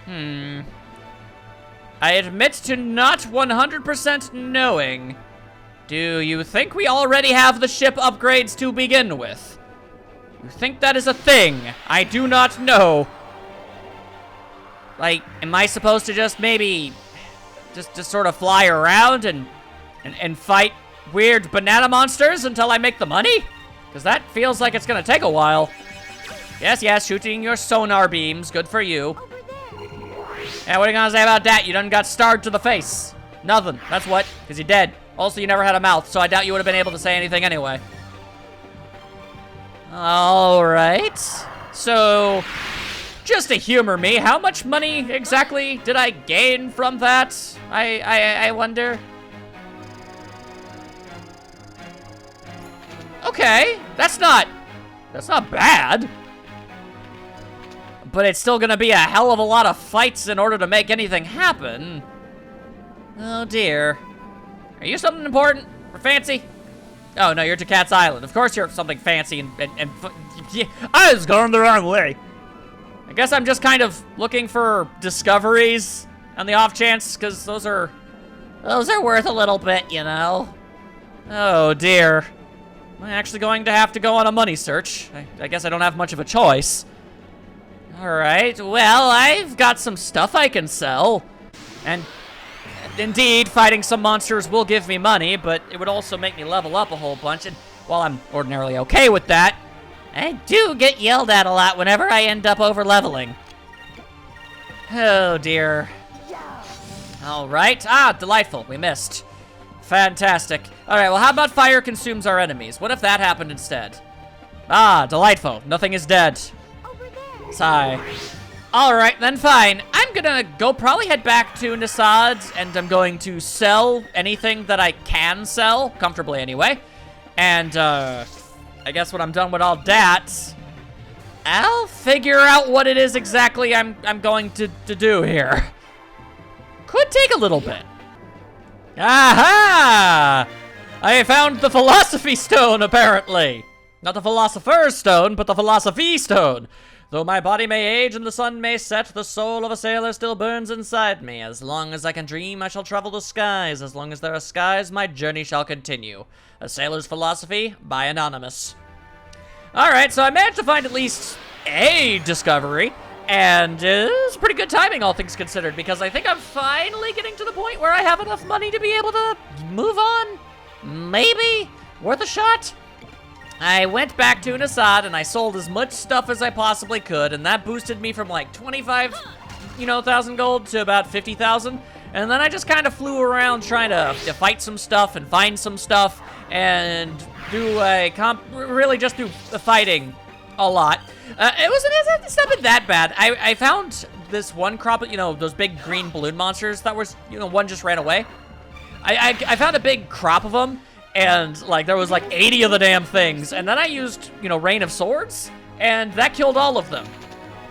I admit to not 100% knowing. Do you think we already have the ship upgrades to begin with? You think that is a thing? I do not know. Like, am I supposed to just maybe just sort of fly around and fight weird banana monsters until I make the money? Because that feels like it's gonna take a while. Yes, shooting your sonar beams. Good for you. Yeah, what are you gonna say about that? You done got starred to the face. Nothing. That's what. Because you're dead. Also, you never had a mouth, so I doubt you would have been able to say anything anyway. Alright. So, just to humor me, how much money exactly did I gain from that? I wonder. Okay, that's not bad. But it's still gonna be a hell of a lot of fights in order to make anything happen. Oh dear. Are you something important or fancy? Oh no, you're to Cat's Island. Of course you're something fancy and yeah, I was going the wrong way. I guess I'm just kind of looking for discoveries on the off chance, because those are worth a little bit, you know. Oh dear. I'm actually going to have to go on a money search. I guess I don't have much of a choice. Alright, well, I've got some stuff I can sell. And indeed, fighting some monsters will give me money, but it would also make me level up a whole bunch. And while I'm ordinarily okay with that, I do get yelled at a lot whenever I end up over-leveling. Oh, dear. Alright. Ah, delightful. We missed. Fantastic. Alright, well, how about fire consumes our enemies? What if that happened instead? Ah, delightful. Nothing is dead. Sigh. Alright, then fine. I'm gonna go probably head back to Nasad, and I'm going to sell anything that I can sell, comfortably anyway. And, I guess when I'm done with all that, I'll figure out what it is exactly I'm going to do here. Could take a little bit. Aha! I found the Philosophy Stone, apparently. Not the Philosopher's Stone, but the Philosophy Stone. Though my body may age and the sun may set, the soul of a sailor still burns inside me. As long as I can dream, I shall travel the skies. As long as there are skies, my journey shall continue. A Sailor's Philosophy by Anonymous. Alright, so I managed to find at least a discovery. And it's pretty good timing, all things considered, because I think I'm finally getting to the point where I have enough money to be able to move on. Maybe? Worth a shot? I went back to Nasad and I sold as much stuff as I possibly could, and that boosted me from like 25,000 gold to about 50,000. And then I just kind of flew around trying to fight some stuff and find some stuff and do really just do the fighting a lot. It's not been that bad. I found this one crop of, those big green balloon monsters that was, one just ran away. I found a big crop of them. And, there was, 80 of the damn things. And then I used, Rain of Swords. And that killed all of them.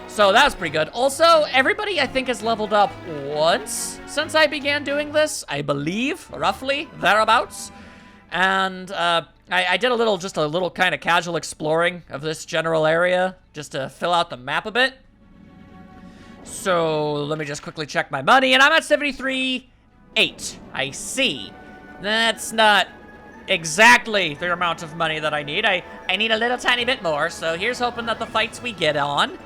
So that was pretty good. Also, everybody, I think, has leveled up once since I began doing this. I believe, roughly, thereabouts. And, I did a little kind of casual exploring of this general area. Just to fill out the map a bit. So, let me just quickly check my money. And I'm at 73.8. I see. That's not exactly the amount of money that I need. I need a little tiny bit more, so here's hoping that the fights we get on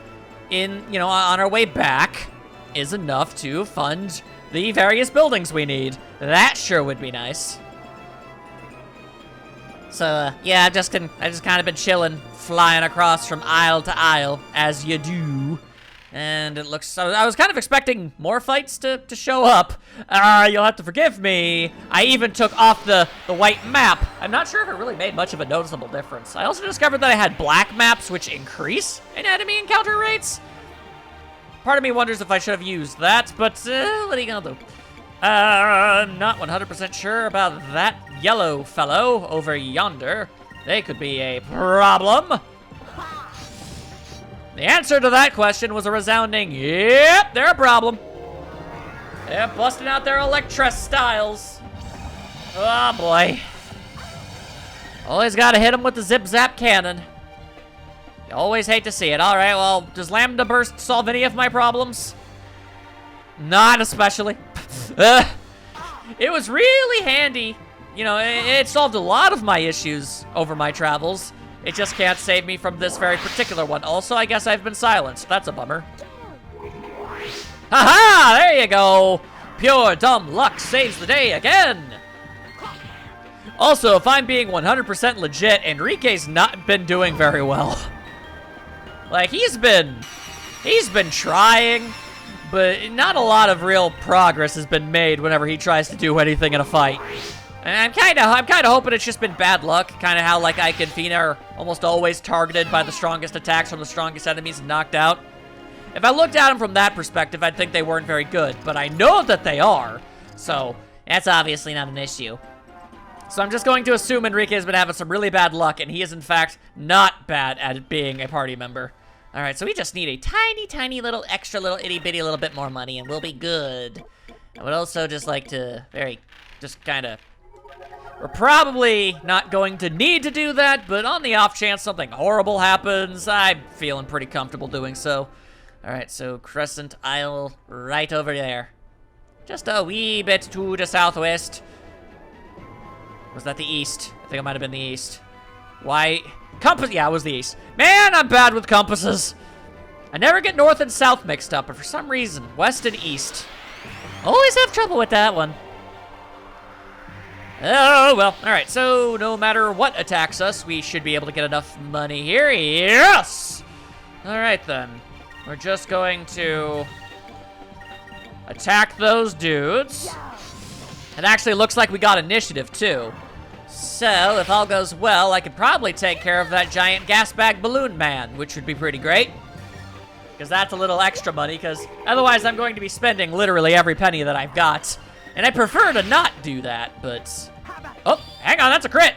our way back is enough to fund the various buildings we need. That sure would be nice. So, yeah, I just kind of been chilling, flying across from isle to isle, as you do. And it looks, I was kind of expecting more fights to show up. You'll have to forgive me. I even took off the white map. I'm not sure if it really made much of a noticeable difference. I also discovered that I had black maps, which increase in enemy encounter rates. Part of me wonders if I should have used that, but what are you gonna do? I'm not 100% sure about that yellow fellow over yonder. They could be a problem. The answer to that question was a resounding, yep, they're a problem. They're busting out their Electra styles. Oh boy. Always gotta hit them with the zip-zap cannon. You always hate to see it. Alright, well, does Lambda Burst solve any of my problems? Not especially. It was really handy. You know, it solved a lot of my issues over my travels. It just can't save me from this very particular one. Also, I guess I've been silenced. That's a bummer. Haha! There you go! Pure dumb luck saves the day again! Also, if I'm being 100% legit, Enrique's not been doing very well. Like, he's been trying, but not a lot of real progress has been made whenever he tries to do anything in a fight. And I'm kind of hoping it's just been bad luck, kind of how like Ike and Fina are almost always targeted by the strongest attacks from the strongest enemies and knocked out. If I looked at them from that perspective, I'd think they weren't very good, but I know that they are, so that's obviously not an issue. So I'm just going to assume Enrique has been having some really bad luck, and he is in fact not bad at being a party member. All right, so we just need a tiny little extra little itty bitty little bit more money, and we'll be good. I would also just like to we're probably not going to need to do that, but on the off chance something horrible happens, I'm feeling pretty comfortable doing so. All right, so Crescent Isle right over there. Just a wee bit to the southwest. Was that the east? I think it might have been the east. Why? Compass, yeah, it was the east. Man, I'm bad with compasses. I never get north and south mixed up, but for some reason, west and east. Always have trouble with that one. Oh, well. All right, so no matter what attacks us, we should be able to get enough money here. Yes! All right, then. We're just going to attack those dudes. It actually looks like we got initiative, too. So, if all goes well, I could probably take care of that giant gas bag balloon man, which would be pretty great. Because that's a little extra money, because otherwise I'm going to be spending literally every penny that I've got. And I prefer to not do that, but... Oh, hang on, that's a crit.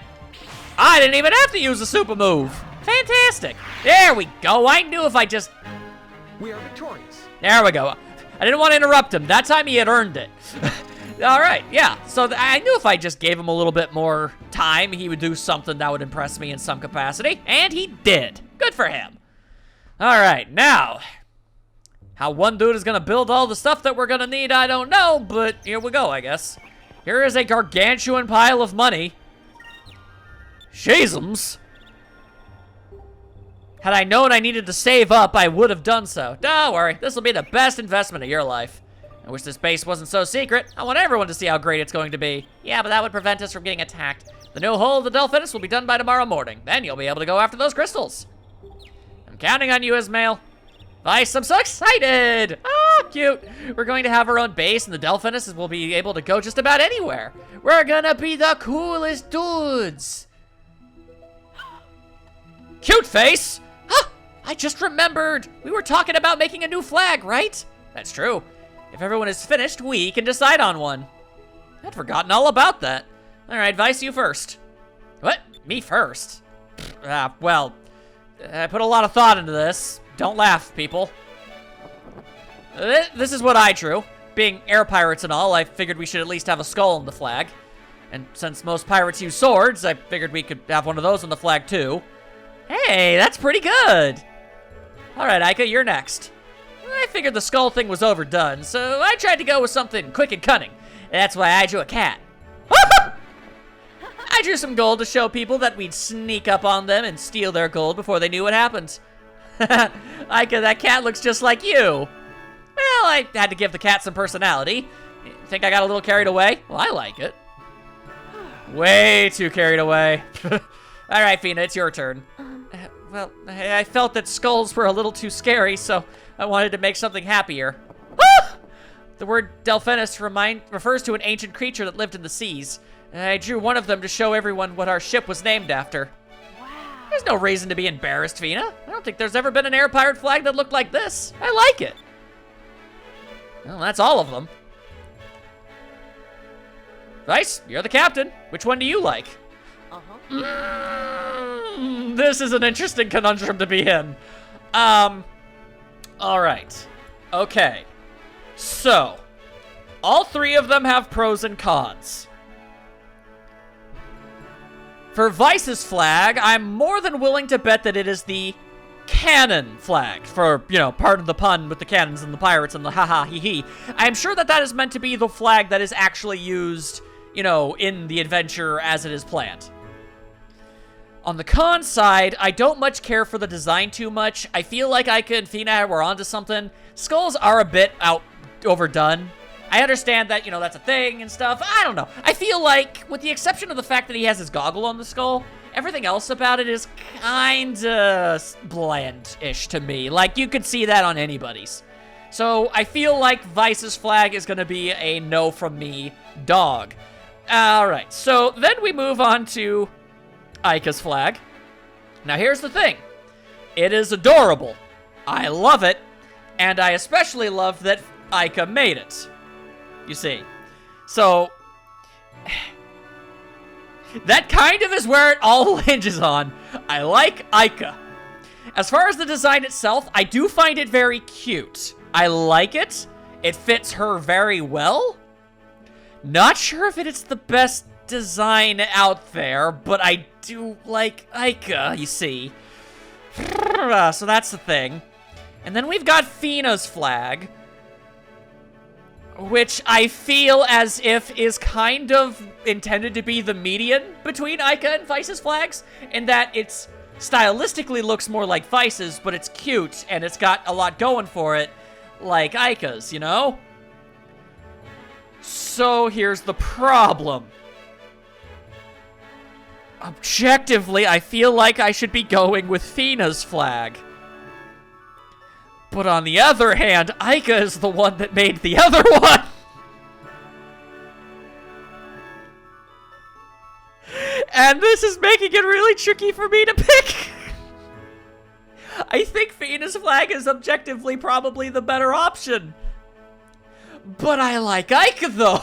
I didn't even have to use a super move. Fantastic. There we go. I knew if I just... We are victorious. There we go. I didn't want to interrupt him. That time he had earned it. All right, yeah. So I knew if I just gave him a little bit more time, he would do something that would impress me in some capacity. And he did. Good for him. All right, now... How one dude is gonna build all the stuff that we're gonna need, I don't know, but here we go, I guess. Here is a gargantuan pile of money. Shazums. Had I known I needed to save up, I would have done so. Don't worry, this will be the best investment of your life. I wish this base wasn't so secret. I want everyone to see how great it's going to be. Yeah, but that would prevent us from getting attacked. The new hull of the Delphinus will be done by tomorrow morning. Then you'll be able to go after those crystals. I'm counting on you, Ismail. Vice, I'm so excited! Ah, cute. We're going to have our own base, and the Delphinus will be able to go just about anywhere. We're gonna be the coolest dudes. Cute face! Huh, I just remembered. We were talking about making a new flag, right? That's true. If everyone is finished, we can decide on one. I'd forgotten all about that. All right, Vice, you first. What? Me first? Well, I put a lot of thought into this. Don't laugh, people. This is what I drew. Being air pirates and all, I figured we should at least have a skull on the flag. And since most pirates use swords, I figured we could have one of those on the flag too. Hey, that's pretty good. All right, Ica, you're next. I figured the skull thing was overdone, so I tried to go with something quick and cunning. That's why I drew a cat. I drew some gold to show people that we'd sneak up on them and steal their gold before they knew what happened. Ica, that cat looks just like you. Well, I had to give the cat some personality. Think I got a little carried away? Well, I like it. Way too carried away. All right, Fina, it's your turn. Well, I felt that skulls were a little too scary, so I wanted to make something happier. The word Delphinus refers to an ancient creature that lived in the seas. I drew one of them to show everyone what our ship was named after. There's no reason to be embarrassed, Fina. I don't think there's ever been an air pirate flag that looked like this. I like it. Well, that's all of them. Vice, you're the captain. Which one do you like? This is an interesting conundrum to be in. All right. Okay. So, all three of them have pros and cons. For Vice's flag, I'm more than willing to bet that it is the cannon flag for, you know, pardon the pun with the cannons and the pirates and the haha hee hee. I'm sure that that is meant to be the flag that is actually used, you know, in the adventure as it is planned. On the con side, I don't much care for the design too much. I feel like Ica and Fina were onto something. Skulls are a bit overdone. I understand that, you know, that's a thing and stuff. I don't know. I feel like, with the exception of the fact that he has his goggle on the skull, everything else about it is kinda bland-ish to me. Like, you could see that on anybody's. So, I feel like Vice's flag is gonna be a no from me, dog. Alright, so then we move on to Ica's flag. Now, here's the thing. It is adorable. I love it, and I especially love that Ica made it. You see. So, that kind of is where it all hinges on. I like Ica. As far as the design itself, I do find it very cute. I like it. It fits her very well. Not sure if it's the best design out there, but I do like Ica, you see. So that's the thing. And then we've got Fina's flag, which I feel as if is kind of intended to be the median between Ica and Vice's flags, in that it's stylistically looks more like Vice's, but it's cute, and it's got a lot going for it, like Ica's, you know? So here's the problem. Objectively, I feel like I should be going with Fina's flag. But on the other hand, Ica is the one that made the other one. And this is making it really tricky for me to pick. I think Fina's flag is objectively probably the better option. But I like Ica, though.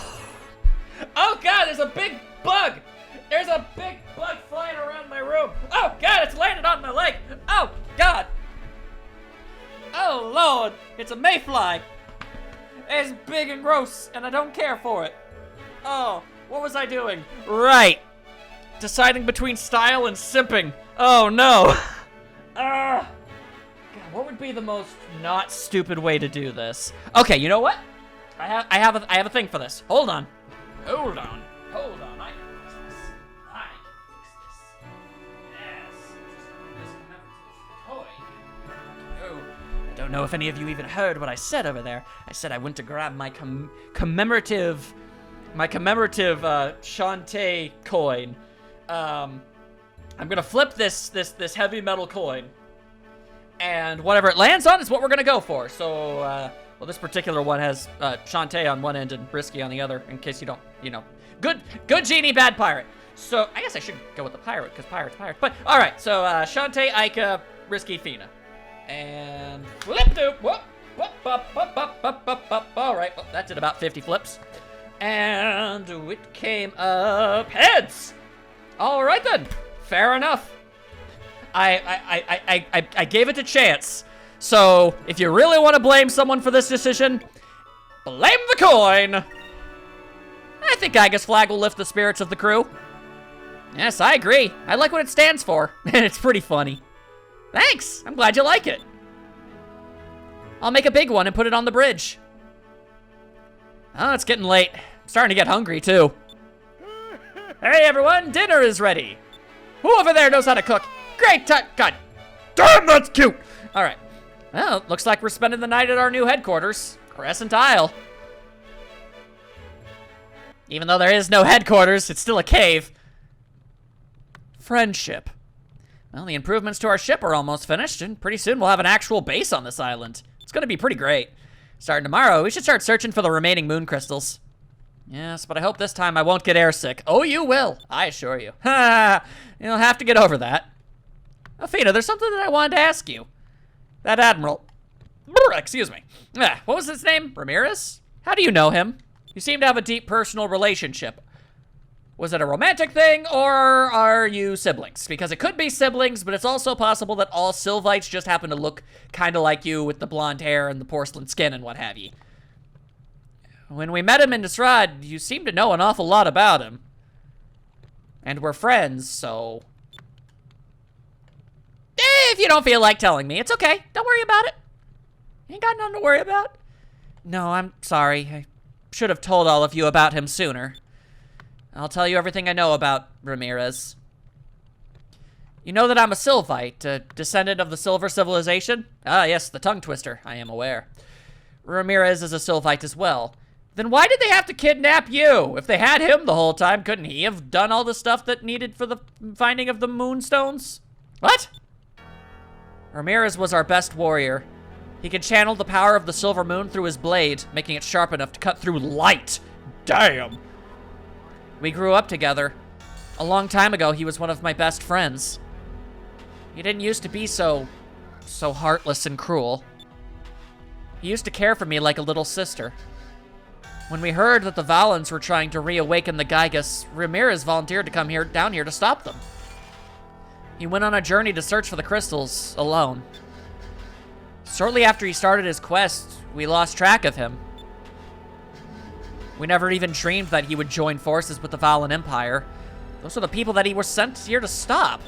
Oh, God, there's a big bug. There's a big bug flying around my room. Oh, God, it's landed on my leg. Oh, God. Oh, Lord, it's a mayfly. It's big and gross, and I don't care for it. Oh, what was I doing? Right. Deciding between style and simping. Oh, no. God, what would be the most not stupid way to do this? Okay, you know what? I have a thing for this. Hold on. Hold on. Hold on. I can fix this. I can fix this. Yes. Just this toy. Oh. I don't know if any of you even heard what I said over there. I said I went to grab my commemorative Shantae coin. I'm gonna flip this heavy metal coin, and whatever it lands on is what we're gonna go for. So, well, this particular one has Shantae on one end and Risky on the other, in case you don't, you know. Good genie, bad pirate. So, I guess I should go with the pirate, because pirate's pirate. But, alright, so Shantae, Ica, Risky, Fina. And flip-doop, whoop, whoop, up, up, up, up, up, up. Alright, well, that did about 50 flips. And it came up heads. Alright then, fair enough. I gave it a chance. So, if you really want to blame someone for this decision, blame the coin. I think Ica's flag will lift the spirits of the crew. Yes, I agree. I like what it stands for, and it's pretty funny. Thanks, I'm glad you like it. I'll make a big one and put it on the bridge. Oh, it's getting late. I'm starting to get hungry, too. Hey, everyone, dinner is ready. Who over there knows how to cook? Great time. God damn, that's cute. All right. Well, looks like we're spending the night at our new headquarters, Crescent Isle. Even though there is no headquarters, it's still a cave. Friendship. Well, the improvements to our ship are almost finished, and pretty soon we'll have an actual base on this island. It's gonna be pretty great. Starting tomorrow, we should start searching for the remaining moon crystals. Yes, but I hope this time I won't get airsick. Oh, you will, I assure you. Ha! You'll have to get over that. Fina, there's something that I wanted to ask you. That Admiral... Excuse me. What was his name? Ramirez? How do you know him? You seem to have a deep personal relationship. Was it a romantic thing, or are you siblings? Because it could be siblings, but it's also possible that all Sylvites just happen to look kind of like you with the blonde hair and the porcelain skin and what have you. When we met him in Nisrad, you seemed to know an awful lot about him. And we're friends, so... If you don't feel like telling me, it's okay. Don't worry about it. You ain't got nothing to worry about. No, I'm sorry. I should have told all of you about him sooner. I'll tell you everything I know about Ramirez. You know that I'm a Sylvite, a descendant of the Silver Civilization? Ah, yes, the tongue twister. I am aware. Ramirez is a Sylvite as well. Then why did they have to kidnap you? If they had him the whole time, couldn't he have done all the stuff that needed for the finding of the moonstones? What? Ramirez was our best warrior. He could channel the power of the silver moon through his blade, making it sharp enough to cut through light. Damn. We grew up together. A long time ago, he was one of my best friends. He didn't used to be so heartless and cruel. He used to care for me like a little sister. When we heard that the Valens were trying to reawaken the Gygas, Ramirez volunteered to come down here to stop them. He went on a journey to search for the crystals alone. Shortly after he started his quest, we lost track of him. We never even dreamed that he would join forces with the Valen Empire. Those are the people that he was sent here to stop.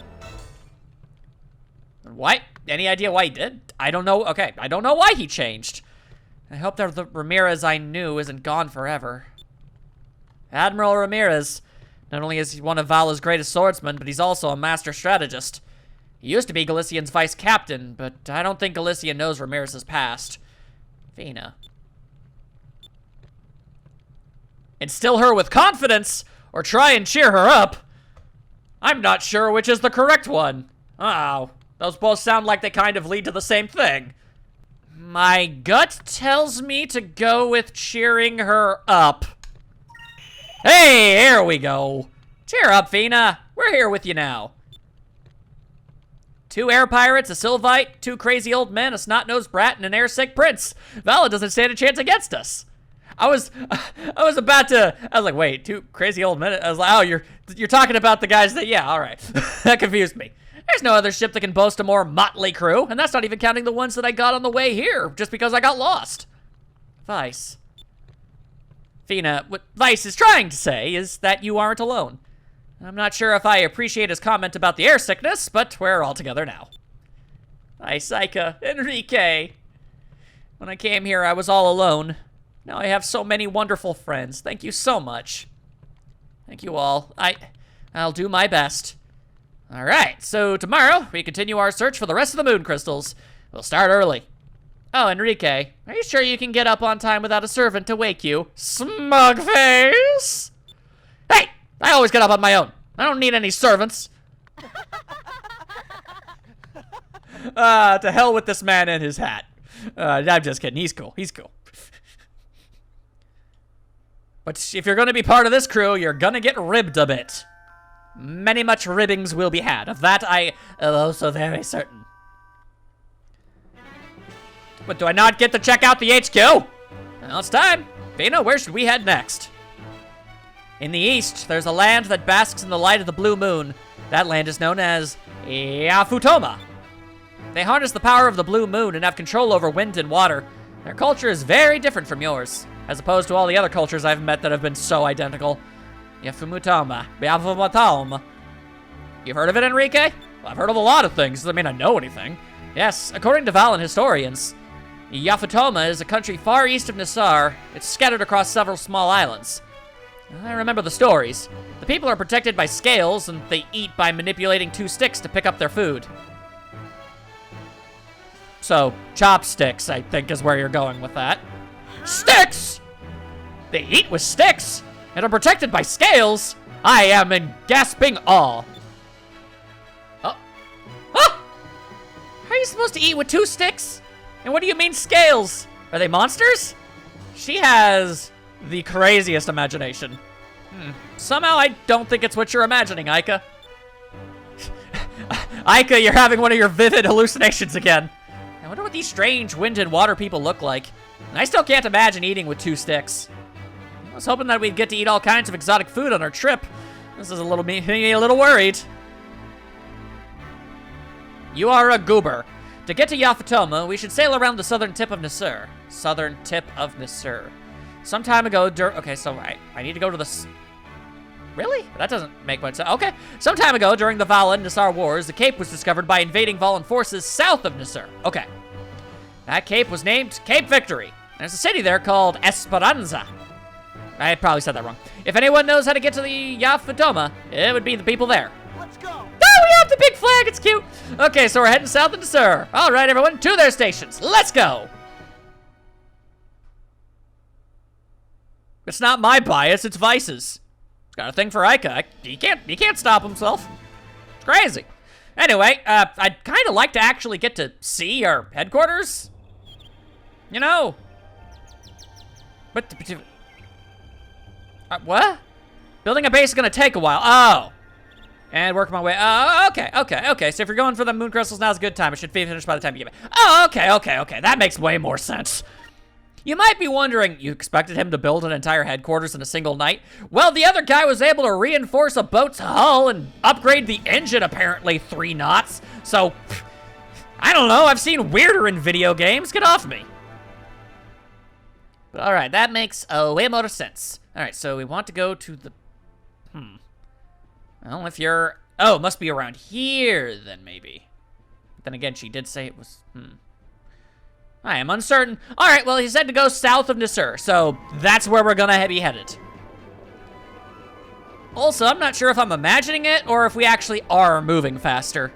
Why? Any idea why he did? I don't know. Okay, I don't know why he changed. I hope that the Ramirez I knew isn't gone forever. Admiral Ramirez. Not only is he one of Vala's greatest swordsmen, but he's also a master strategist. He used to be Galician's vice captain, but I don't think Galician knows Ramirez's past. Vina. Instill her with confidence, or try and cheer her up. I'm not sure which is the correct one. Oh, those both sound like they kind of lead to the same thing. My gut tells me to go with cheering her up. Hey, here we go. Cheer up, Vina. We're here with you now. 2 air pirates, a Sylvite, 2 crazy old men, a snot-nosed brat, and an air-sick prince. Vala doesn't stand a chance against us. I was about to, I was like, wait, 2 crazy old men? I was like, oh, you're talking about the guys that, yeah, all right. That confused me. There's no other ship that can boast a more motley crew, and that's not even counting the ones that I got on the way here, just because I got lost. Vice. Vina, what Vice is trying to say is that you aren't alone. I'm not sure if I appreciate his comment about the air sickness, but we're all together now. Vice, Ica, Enrique. When I came here, I was all alone. Now I have so many wonderful friends. Thank you so much. Thank you all. I'll do my best. All right, so tomorrow we continue our search for the rest of the moon crystals. We'll start early. Oh, Enrique, are you sure you can get up on time without a servant to wake you? Smug face! Hey, I always get up on my own. I don't need any servants. To hell with this man and his hat. I'm just kidding, he's cool, he's cool. But if you're gonna be part of this crew, you're gonna get ribbed a bit. Many much ribbings will be had. Of that I am also very certain. But do I not get to check out the HQ? Well, it's time. Vina, where should we head next? In the east, there's a land that basks in the light of the blue moon. That land is known as Yafutoma. They harness the power of the blue moon and have control over wind and water. Their culture is very different from yours, as opposed to all the other cultures I've met that have been so identical. Yafumutoma. You've heard of it, Enrique? Well, I've heard of a lot of things. Doesn't mean I know anything. Yes, according to Valen historians, Yafutoma is a country far east of Nisar. It's scattered across several small islands. I remember the stories. The people are protected by scales, and they eat by manipulating 2 sticks to pick up their food. So, chopsticks, I think, is where you're going with that. Sticks! They eat with sticks, and are protected by scales? I am in gasping awe. Oh. Oh! How are you supposed to eat with 2 sticks? And what do you mean scales? Are they monsters? She has the craziest imagination. Somehow I don't think it's what you're imagining, Ica. Ica, you're having one of your vivid hallucinations again. I wonder what these strange wind and water people look like. And I still can't imagine eating with 2 sticks. I was hoping that we'd get to eat all kinds of exotic food on our trip. This is making me a little worried. You are a goober. To get to Yafutoma, we should sail around the southern tip of Nisur. Southern tip of Nisur. Some time ago, okay, so I need to go to the... really? That doesn't make much sense. Okay. Some time ago, during the Vala and Nassar Wars, the Cape was discovered by invading Valan forces south of Nassar. Okay. That Cape was named Cape Victory. There's a city there called Esperanza. I probably said that wrong. If anyone knows how to get to the Yafadoma, it would be the people there. Let's go. Oh, we have the big flag. It's cute. Okay, so we're heading south into Nassar. All right, everyone, to their stations. Let's go. It's not my bias, it's Vice's. He's got a thing for Ica. He can't stop himself. It's crazy. Anyway, I'd kind of like to actually get to see our headquarters. You know. But what? Building a base is gonna take a while. Oh. And work my way. Oh, okay. So if you're going for the moon crystals, now's a good time. It should be finished by the time you get it. Oh, okay. That makes way more sense. You might be wondering, you expected him to build an entire headquarters in a single night? Well, the other guy was able to reinforce a boat's hull and upgrade the engine apparently 3 knots. So, I don't know, I've seen weirder in video games. Get off me. But all right, that makes way more sense. All right, so we want to go to the, well, if you're, oh, it must be around here then maybe. But then again, she did say it was, I am uncertain. All right, well, he said to go south of Nassar, so that's where we're gonna be headed. Also, I'm not sure if I'm imagining it or if we actually are moving faster.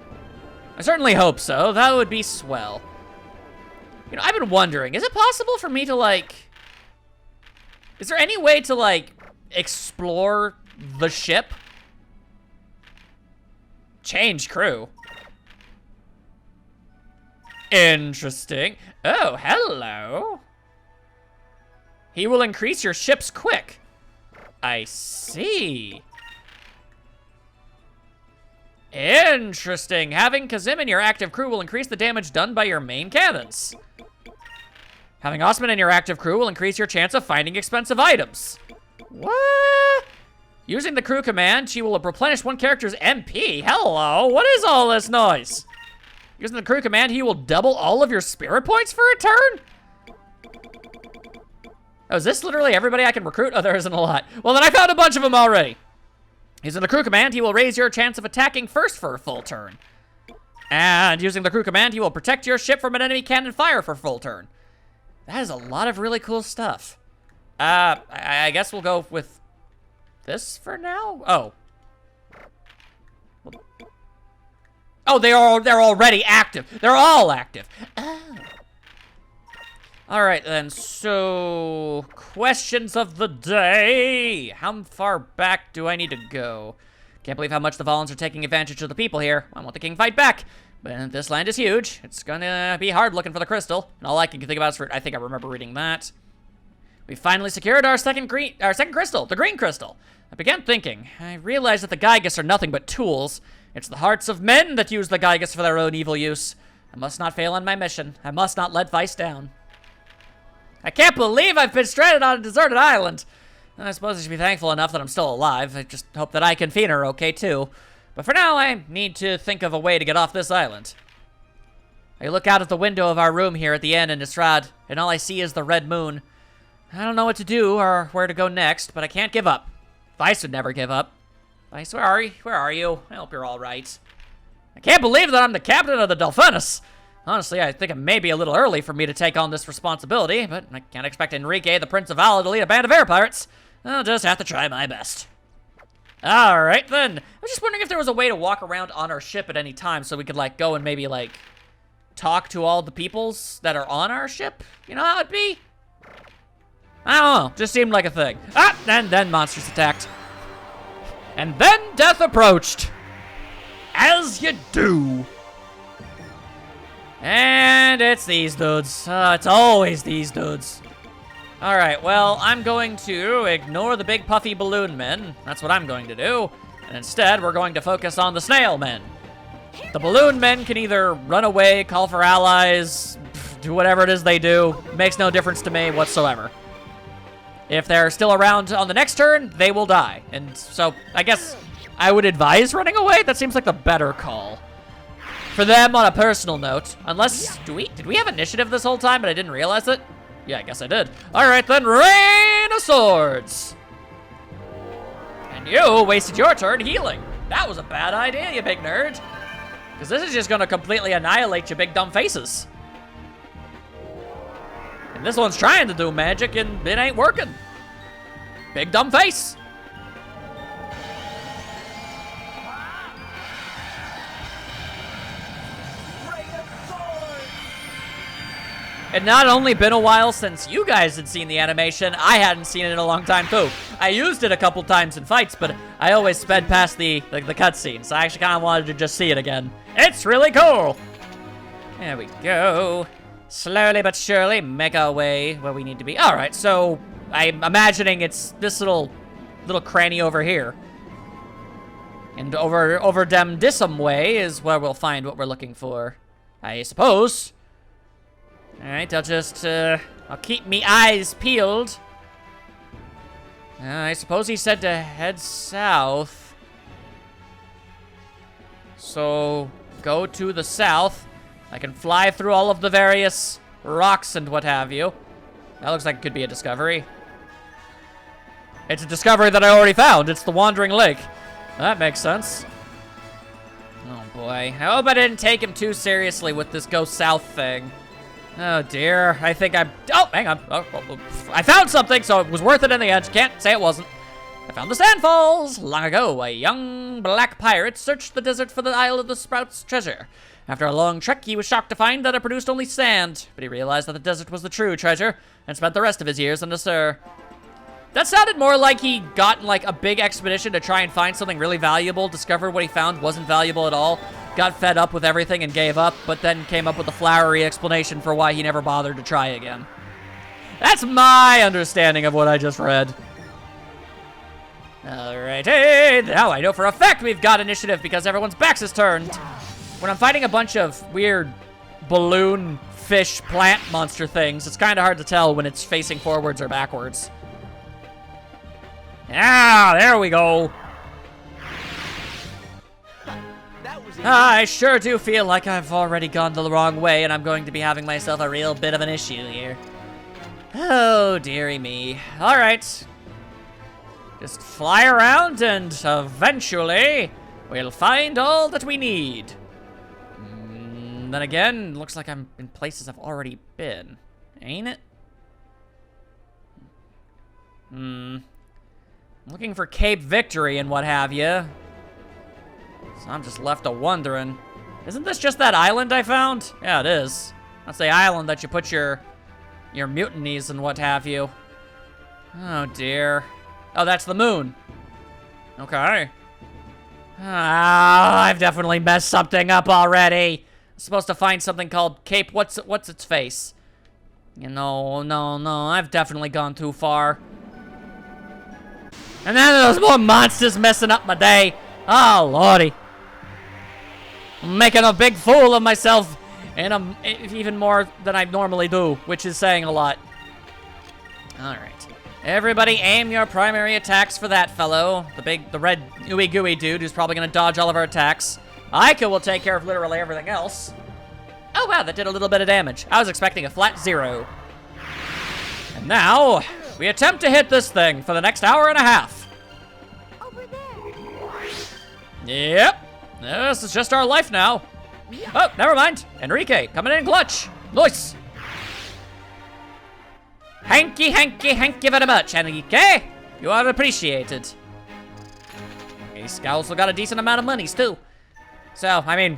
I certainly hope so. That would be swell. You know, I've been wondering, is it possible for me to, like... Is there any way to, like, explore the ship? Change crew. Interesting. Oh, hello. He will increase your ship's quick. I see. Interesting. Having Kazim in your active crew will increase the damage done by your main cannons. Having Osman in your active crew will increase your chance of finding expensive items. What? Using the crew command, she will replenish one character's MP. Hello, what is all this noise? Using the crew command, he will double all of your spirit points for a turn? Oh, is this literally everybody I can recruit? Oh, there isn't a lot. Well, then I found a bunch of them already. Using the crew command, he will raise your chance of attacking first for a full turn. And using the crew command, he will protect your ship from an enemy cannon fire for full turn. That is a lot of really cool stuff. I guess we'll go with this for now. Oh. Oh, they're already active. They're all active. Oh. All right, then. So, questions of the day. How far back do I need to go? Can't believe how much the Valens are taking advantage of the people here. I want the king fight back. But this land is huge. It's gonna be hard looking for the crystal. And all I can think about is, I think I remember reading that. We finally secured our second crystal, the green crystal. I began thinking. I realized that the Gygas are nothing but tools. It's the hearts of men that use the Gygas for their own evil use. I must not fail on my mission. I must not let Vice down. I can't believe I've been stranded on a deserted island. I suppose I should be thankful enough that I'm still alive. I just hope that I can feed her okay, too. But for now, I need to think of a way to get off this island. I look out at the window of our room here at the inn in Nisrad, and all I see is the red moon. I don't know what to do or where to go next, but I can't give up. Vice would never give up. Vice, where are you? Where are you? I hope you're all right. I can't believe that I'm the captain of the Delphinus. Honestly, I think it may be a little early for me to take on this responsibility, but I can't expect Enrique, the Prince of Vala, to lead a band of air pirates. I'll just have to try my best. All right, then. I was just wondering if there was a way to walk around on our ship at any time so we could, like, go and maybe, like, talk to all the peoples that are on our ship. You know how it'd be? I don't know. Just seemed like a thing. Ah, and then monsters attacked. And then death approached. As you do. And it's these dudes. It's always these dudes. All right, well, I'm going to ignore the big puffy balloon men. That's what I'm going to do. And instead, we're going to focus on the snail men. The balloon men can either run away, call for allies, do whatever it is they do. Makes no difference to me whatsoever. If they're still around on the next turn, they will die. And so, I guess I would advise running away. That seems like the better call. For them, on a personal note, unless, did we have initiative this whole time, but I didn't realize it? Yeah, I guess I did. All right, then, rain of swords. And And you wasted your turn healing. That was a bad idea, you big nerd. Because this is just gonna completely annihilate your big dumb faces. And this one's trying to do magic and it ain't working. Big dumb face. It not only been a while since you guys had seen the animation, I hadn't seen it in a long time too. I used it a couple times in fights, but I always sped past the cutscenes. So I actually kind of wanted to just see it again. It's really cool. There we go. Slowly but surely make our way where we need to be. All right, so I'm imagining it's this little cranny over here. And over dem Dissum way is where we'll find what we're looking for, I suppose. All right, I'll keep me eyes peeled. I suppose he said to head south. So go to the south. I can fly through all of the various rocks and what have you. That looks like it could be a discovery. It's a discovery that I already found. It's the Wandering Lake. That makes sense. Oh boy, I hope I didn't take him too seriously with this go south thing. Oh dear, I think oh, hang on. I found something, so it was worth it in the end. Can't say it wasn't. I found the Sandfalls. Long ago, a young black pirate searched the desert for the Isle of the Sprouts treasure. After a long trek, he was shocked to find that it produced only sand, but he realized that the desert was the true treasure, and spent the rest of his years in the Sur. That sounded more like he got in like a big expedition to try and find something really valuable, discovered what he found wasn't valuable at all, got fed up with everything and gave up, but then came up with a flowery explanation for why he never bothered to try again. That's my understanding of what I just read. Alrighty, now I know for a fact we've got initiative because everyone's backs is turned. When I'm fighting a bunch of weird balloon fish plant monster things, it's kind of hard to tell when it's facing forwards or backwards. Ah, there we go. I sure do feel like I've already gone the wrong way and I'm going to be having myself a real bit of an issue here. Oh, dearie me. All right. Just fly around and eventually we'll find all that we need. Then again, looks like I'm in places I've already been. Ain't it? Looking for Cape Victory and what have you. So I'm just left wondering. Isn't this just that island I found? Yeah, it is. That's the island that you put your mutinies and what have you. Oh, dear. Oh, that's the moon. Okay. Ah, I've definitely messed something up already. I'm supposed to find something called Cape what's its face. You know, no, I've definitely gone too far. And then there's more monsters messing up my day. Oh, lordy. I'm making a big fool of myself, and even more than I normally do, which is saying a lot. All right. Everybody aim your primary attacks for that fellow. The red ooey gooey dude who's probably going to dodge all of our attacks. Aika will take care of literally everything else. Oh, wow, that did a little bit of damage. I was expecting a flat 0. And now, we attempt to hit this thing for the next hour and a half. Over there. Yep. This is just our life now. Oh, never mind. Enrique, coming in clutch. Nice. Hanky very much, Enrique. You are appreciated. He's also got a decent amount of monies, too. So, I mean,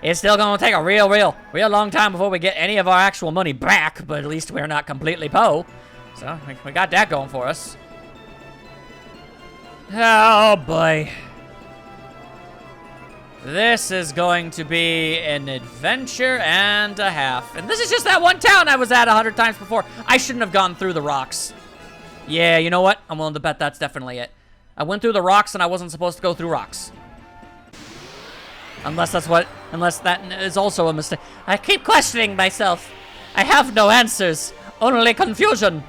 it's still gonna take a real long time before we get any of our actual money back, but at least we're not completely po. So, we got that going for us. Oh, boy. This is going to be an adventure and a half. And this is just that one town I was at 100 times before. I shouldn't have gone through the rocks. Yeah, you know what? I'm willing to bet that's definitely it. I went through the rocks and I wasn't supposed to go through rocks. Unless that is also a mistake. I keep questioning myself. I have no answers, only confusion.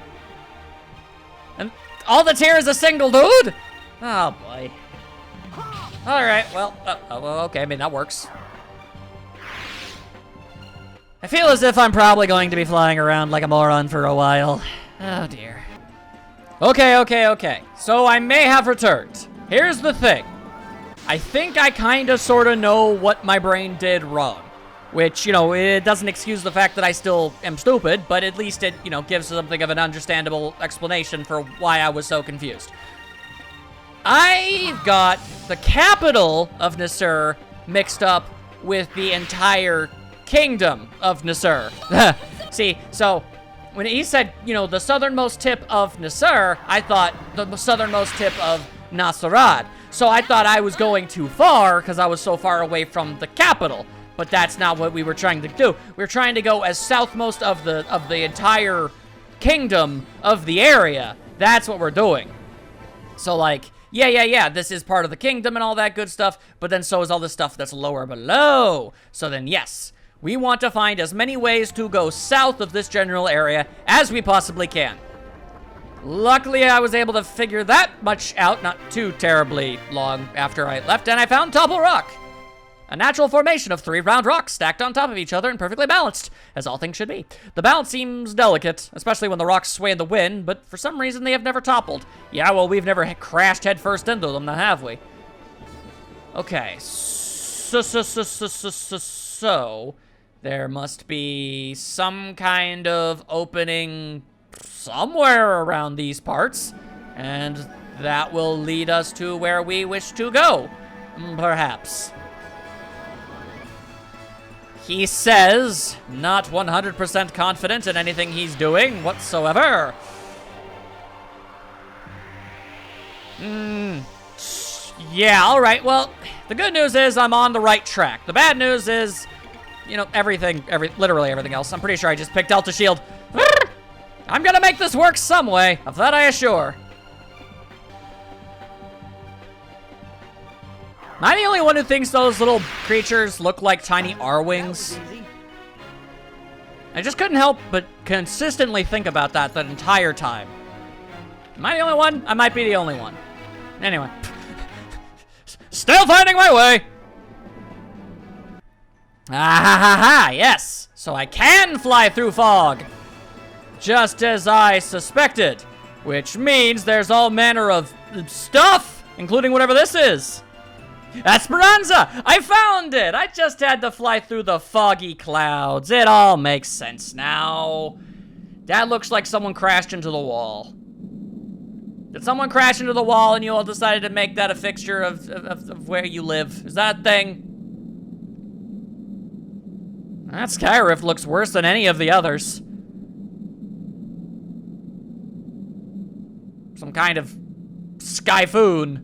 And all that's here is a single dude? Oh, boy. All right, well, okay, I mean, that works. I feel as if I'm probably going to be flying around like a moron for a while. Oh, dear. Okay. So I may have returned. Here's the thing. I think I kind of sort of know what my brain did wrong. Which, you know, it doesn't excuse the fact that I still am stupid, but at least it, you know, gives something of an understandable explanation for why I was so confused. I got the capital of Nasur mixed up with the entire kingdom of Nasur. See, so when he said, you know, the southernmost tip of Nasur, I thought the southernmost tip of Nasarad. So I thought I was going too far because I was so far away from the capital. But that's not what we were trying to do. We were trying to go as southmost of the entire kingdom of the area. That's what we're doing. So like, yeah, this is part of the kingdom and all that good stuff, but then so is all the stuff that's lower below. So then yes, we want to find as many ways to go south of this general area as we possibly can. Luckily, I was able to figure that much out not too terribly long after I left, and I found Topple Rock. A natural formation of 3 round rocks stacked on top of each other and perfectly balanced, as all things should be. The balance seems delicate, especially when the rocks sway in the wind, but for some reason they have never toppled. Yeah, well, we've never crashed headfirst into them, now have we? Okay, so there must be some kind of opening somewhere around these parts, and that will lead us to where we wish to go, perhaps. He says, not 100% confident in anything he's doing whatsoever. Yeah, all right. Well, the good news is I'm on the right track. The bad news is, you know, literally everything else. I'm pretty sure I just picked Delta Shield. I'm gonna make this work some way, of that I assure. Am I the only one who thinks those little creatures look like tiny R-wings? I just couldn't help but consistently think about that entire time. Am I the only one? I might be the only one. Anyway. Still finding my way! Ah, yes! So I can fly through fog! Just as I suspected. Which means there's all manner of stuff, including whatever this is. Esperanza! I found it! I just had to fly through the foggy clouds. It all makes sense now. That looks like someone crashed into the wall. Did someone crash into the wall and you all decided to make that a fixture of where you live? Is that a thing? That Skyrift looks worse than any of the others. Some kind of skyfoon.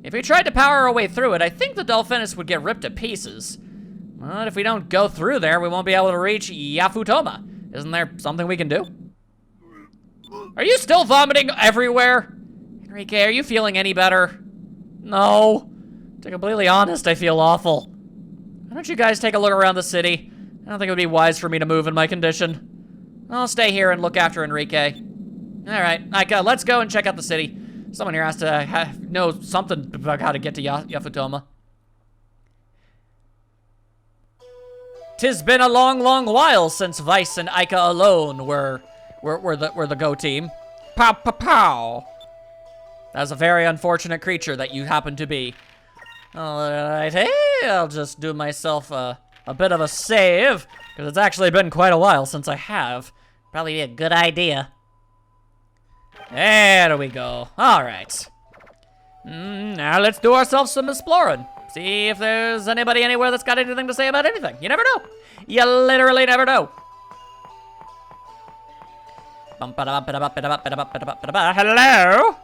If we tried to power our way through it, I think the Dolphinus would get ripped to pieces. But if we don't go through there, we won't be able to reach Yafutoma. Isn't there something we can do? Are you still vomiting everywhere? Enrique, are you feeling any better? No. To be completely honest, I feel awful. Why don't you guys take a look around the city? I don't think it would be wise for me to move in my condition. I'll stay here and look after Enrique. All right, Ika, let's go and check out the city. Someone here has to know something about how to get to Yafutoma. 'Tis been a long, long while since Vice and Ika alone were the go team. Pow, pow, pow. That's a very unfortunate creature that you happen to be. All right, hey, I'll just do myself a bit of a save, because it's actually been quite a while since I have. Probably a good idea. There we go. All right. Now let's do ourselves some exploring. See if there's anybody anywhere that's got anything to say about anything. You never know. You literally never know. Hello?